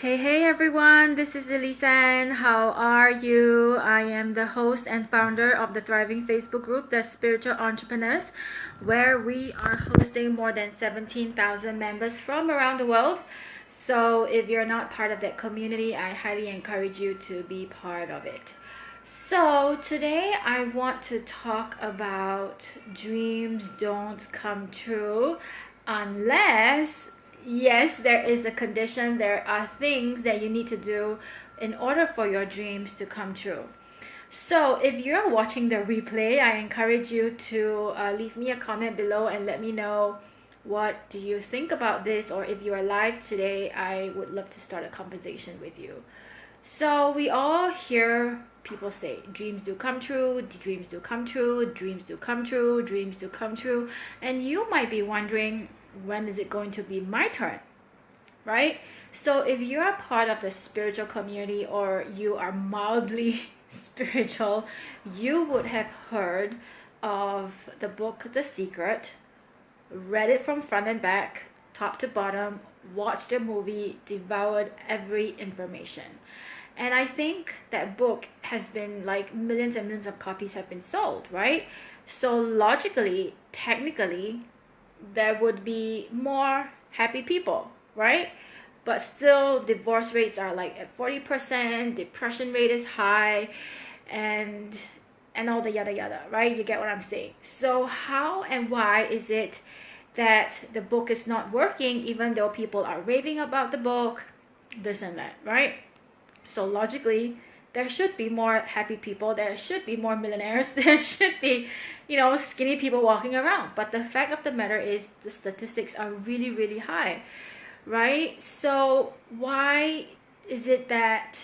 Hey everyone, this is elyse-anne. How are you? I am the host and founder of the thriving Facebook group, The Spiritual Entrepreneurs, where we are hosting more than 17,000 members from around the world. So if you're not part of that community, I highly encourage you to be part of it. So today I want to talk about dreams don't come true unless, yes, there is a condition, there are things that you need to do in order for your dreams to come true. So if you're watching the replay, I encourage you to leave me a comment below and let me know what do you think about this, or if you are live today, I would love to start a conversation with you. So we all hear people say dreams do come true, dreams do come true, dreams do come true, dreams do come true, and you might be wondering, when is it going to be my turn, right? So if you're a part of the spiritual community or you are mildly spiritual, you would have heard of the book The Secret, read it from front and back, top to bottom, watched the movie, devoured every information. And I think that book has been like millions and millions of copies have been sold, right? So logically, technically, there would be more happy people, right? But still, divorce rates are like at 40%, depression rate is high, and all the yada yada, right? You get what I'm saying? So how and why is it that the book is not working even though people are raving about the book, this and that, right? So logically, there should be more happy people, there should be more millionaires, there should be, skinny people walking around. But the fact of the matter is the statistics are really, really high, right? So why is it that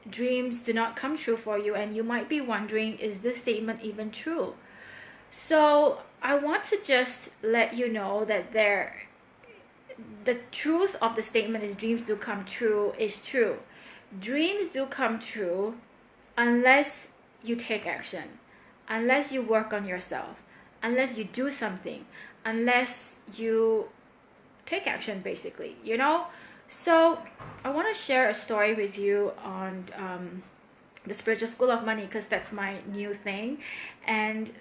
dreams do not come true for you? And you might be wondering, is this statement even true? So I want to just let you know that the truth of the statement is dreams do come true is true. Dreams do come true unless you take action, unless you work on yourself, unless you do something, unless you take action, basically, So I want to share a story with you on the Spiritual School of Money, because that's my new thing. And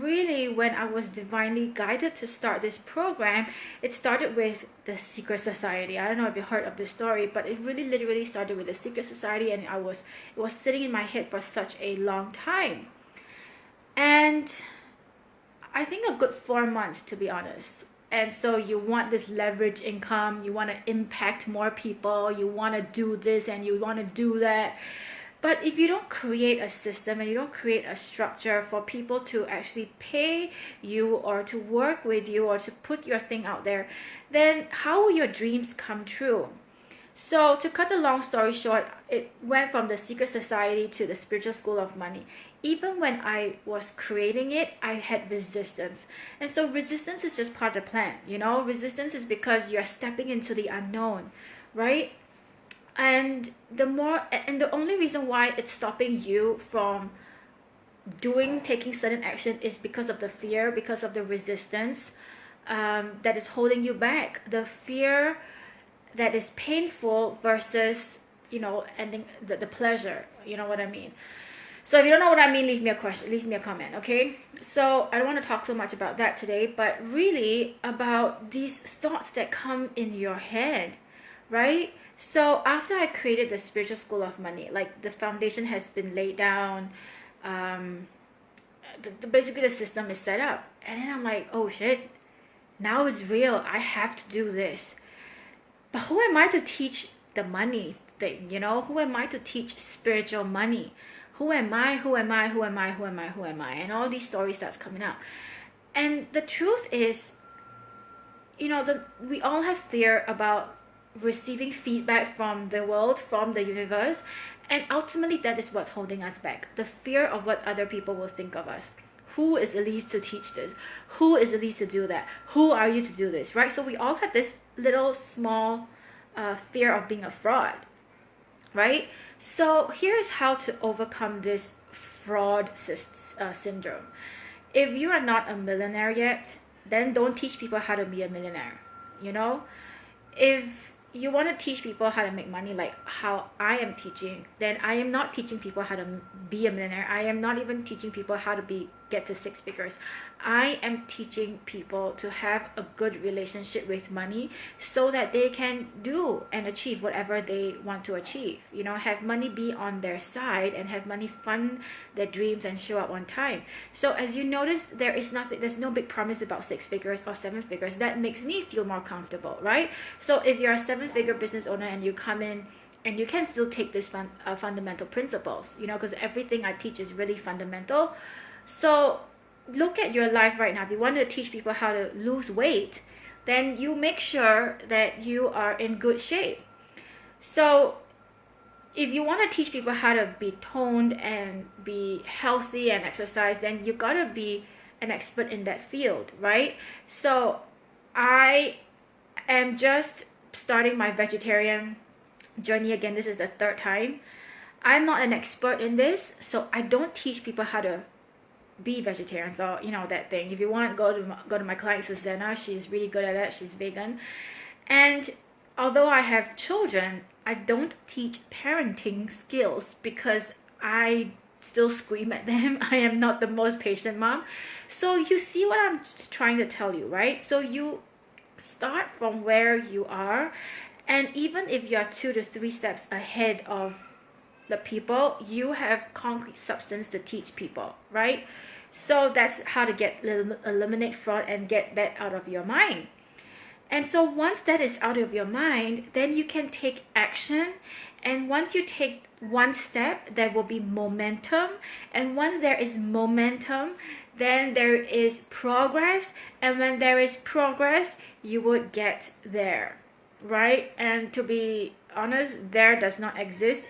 really, when I was divinely guided to start this program, it started with the Secret Society. I don't know if you heard of this story, but it really literally started with the Secret Society, and it was sitting in my head for such a long time. And I think a good 4 months, to be honest. And so you want this leverage income, you want to impact more people, you want to do this and you want to do that. But if you don't create a system and you don't create a structure for people to actually pay you or to work with you or to put your thing out there, then how will your dreams come true? So to cut the long story short, it went from the Secret Society to the Spiritual School of Money. Even when I was creating it, I had resistance. And so resistance is just part of the plan, Resistance is because you're stepping into the unknown, right? And the only reason why it's stopping you from taking certain action is because of the fear, because of the resistance that is holding you back. The fear that is painful versus, ending the pleasure. You know what I mean? So if you don't know what I mean, leave me a comment, okay? So I don't want to talk so much about that today, but really about these thoughts that come in your head, right? So after I created the Spiritual School of Money, like the foundation has been laid down, basically the system is set up. And then I'm like, oh shit, now it's real. I have to do this. But who am I to teach the money thing, Who am I to teach spiritual money? Who am I? Who am I? Who am I? Who am I? Who am I? And all these stories starts coming out. And the truth is, we all have fear about receiving feedback from the world, from the universe, and ultimately that is what's holding us back. The fear of what other people will think of us. Who is Elyse to teach this? Who is Elyse to do that? Who are you to do this, right? So we all have this little small fear of being a fraud, right? So here's how to overcome this fraud syndrome. If you are not a millionaire yet, then don't teach people how to be a millionaire. If you want to teach people how to make money like how I am teaching, then I am not teaching people how to be a millionaire. I am not even teaching people how to get to 6 figures. I am teaching people to have a good relationship with money so that they can do and achieve whatever they want to achieve. You know, have money be on their side and have money fund their dreams and show up on time. So as you notice, there's no big promise about 6 figures or 7 figures. That makes me feel more comfortable, right? So if you're a 7-figure business owner and you come in and you can still take these fundamental principles, you know, because everything I teach is really fundamental. So look at your life right now. If you want to teach people how to lose weight, then you make sure that you are in good shape. So if you want to teach people how to be toned and be healthy and exercise, then you got to be an expert in that field, right? So I am just starting my vegetarian journey again. This is the 3rd time. I'm not an expert in this, so I don't teach people how to be vegetarians or, you know, that thing. If you want, go to my client Susanna. She's really good at that. She's vegan. And although I have children, I don't teach parenting skills because I still scream at them. I am not the most patient mom. So you see what I'm trying to tell you, right? So you start from where you are, and even if you're 2 to 3 steps ahead of the people, you have concrete substance to teach people, right? So that's how to eliminate fraud and get that out of your mind. And so once that is out of your mind, then you can take action. And once you take one step, there will be momentum. And once there is momentum, then there is progress. And when there is progress, you would get there, right? And to be honest, there does not exist.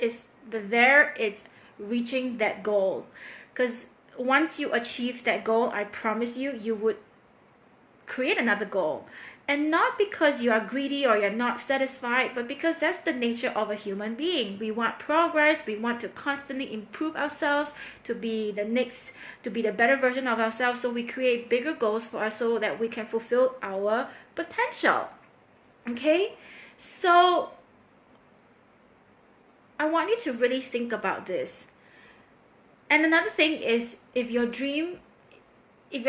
There is reaching that goal. Because once you achieve that goal, I promise you, you would create another goal. And not because you are greedy or you're not satisfied, but because that's the nature of a human being. We want progress. We want to constantly improve ourselves to be the better version of ourselves. So we create bigger goals for us so that we can fulfill our potential. Okay? So I want you to really think about this. And another thing is, if you're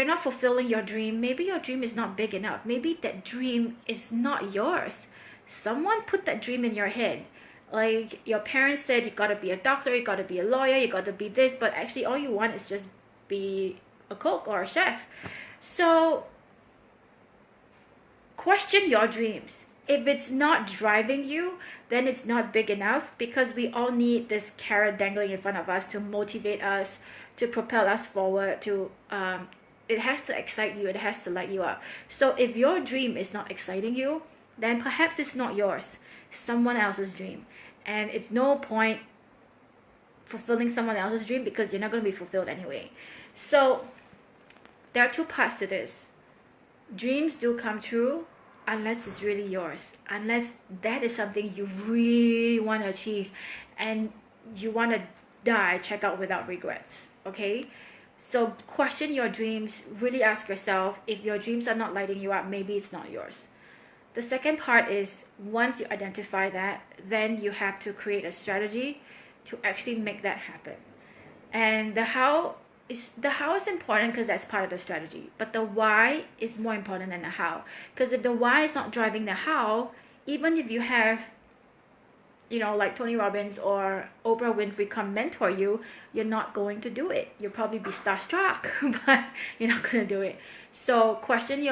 not fulfilling your dream, maybe your dream is not big enough. Maybe that dream is not yours. Someone put that dream in your head. Like your parents said, you gotta be a doctor, you gotta be a lawyer, you gotta be this, but actually all you want is just be a cook or a chef. So question your dreams. If it's not driving you, then it's not big enough, because we all need this carrot dangling in front of us to motivate us, to propel us forward, it has to excite you, it has to light you up. So if your dream is not exciting you, then perhaps it's not yours, someone else's dream. And it's no point fulfilling someone else's dream because you're not going to be fulfilled anyway. So there are 2 parts to this. Dreams do come true unless it's really yours, unless that is something you really want to achieve and you want to die, check out without regrets. Okay? So question your dreams. Really ask yourself, if your dreams are not lighting you up, maybe it's not yours. The second part is, once you identify that, then you have to create a strategy to actually make that happen. And the how is important because that's part of the strategy. But the why is more important than the how. Because if the why is not driving the how, even if you have, you know, like Tony Robbins or Oprah Winfrey come mentor you, you're not going to do it. You'll probably be starstruck, but you're not going to do it. So question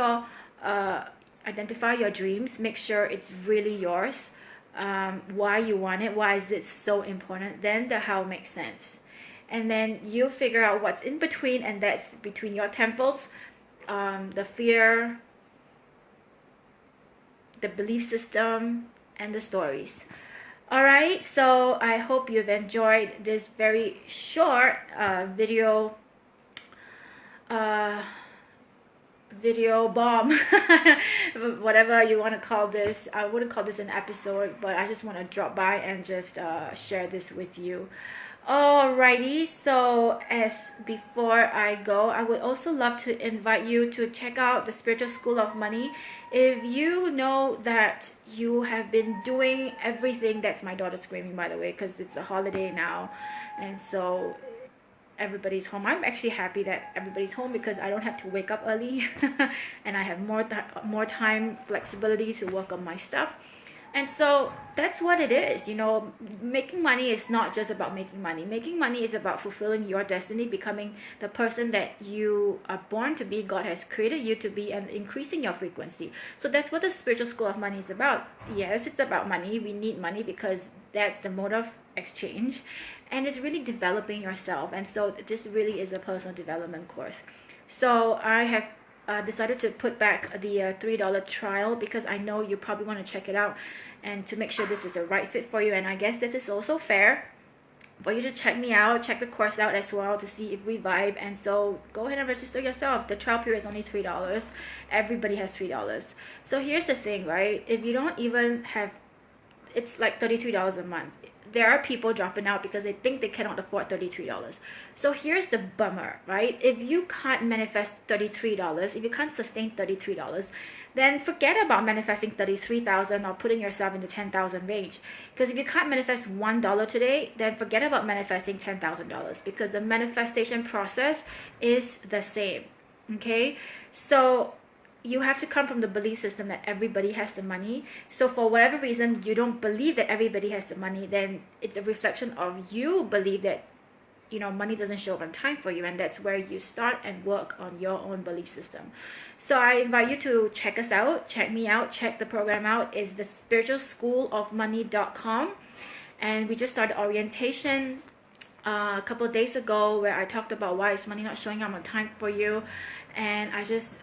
identify your dreams. Make sure it's really yours. Why you want it. Why is it so important? Then the how makes sense. And then you figure out what's in between, and that's between your temples, the fear, the belief system, and the stories. Alright, so I hope you've enjoyed this very short video bomb, whatever you want to call this. I wouldn't call this an episode, but I just want to drop by and just share this with you. Alrighty, so as before I go, I would also love to invite you to check out the Spiritual School of Money. If you know that you have been doing everything, that's my daughter screaming, by the way, because it's a holiday now, and so everybody's home. I'm actually happy that everybody's home because I don't have to wake up early and I have more time, flexibility to work on my stuff. And so that's what it is. Making money is not just about making money. Making money is about fulfilling your destiny, becoming the person that you are born to be, God has created you to be, and increasing your frequency. So that's what the Spiritual School of Money is about. Yes, it's about money. We need money because that's the mode of exchange. And it's really developing yourself. And so this really is a personal development course. So I have decided to put back the $3 trial because I know you probably want to check it out and to make sure this is a right fit for you. And I guess this is also fair for you to check me out, check the course out as well to see if we vibe. And so go ahead and register yourself. The trial period is only $3. Everybody has $3. So here's the thing, right? If you don't even have, it's like $33 a month. There are people dropping out because they think they cannot afford $33. So here's the bummer, right? If you can't manifest $33, if you can't sustain $33, then forget about manifesting $33,000 or putting yourself in the $10,000 range. Because if you can't manifest $1 today, then forget about manifesting $10,000 because the manifestation process is the same. Okay? So you have to come from the belief system that everybody has the money. So for whatever reason you don't believe that everybody has the money, then it's a reflection of you believe that money doesn't show up on time for you, and that's where you start and work on your own belief system. So I invite you to check us out, check me out, check the program out. It's the spiritualschoolofmoney.com, and we just started orientation a couple of days ago where I talked about why is money not showing up on time for you. And I just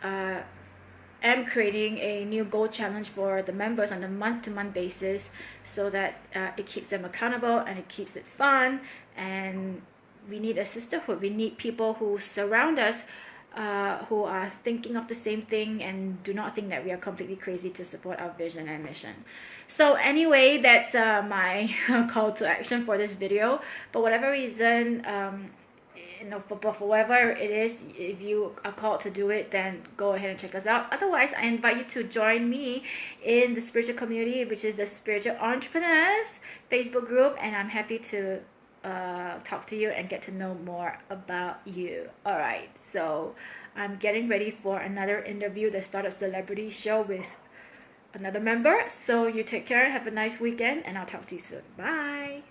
am creating a new goal challenge for the members on a month-to-month basis so that it keeps them accountable and it keeps it fun. And we need a sisterhood. We need people who surround us who are thinking of the same thing and do not think that we are completely crazy to support our vision and mission. So anyway, that's my call to action for this video. For whatever reason, for whatever it is, if you are called to do it, then go ahead and check us out. Otherwise, I invite you to join me in the spiritual community, which is the Spiritual Entrepreneurs Facebook group, and I'm happy to talk to you and get to know more about you. All right, so I'm getting ready for another interview, the Startup Celebrity Show with another member. So you take care, have a nice weekend, and I'll talk to you soon. Bye.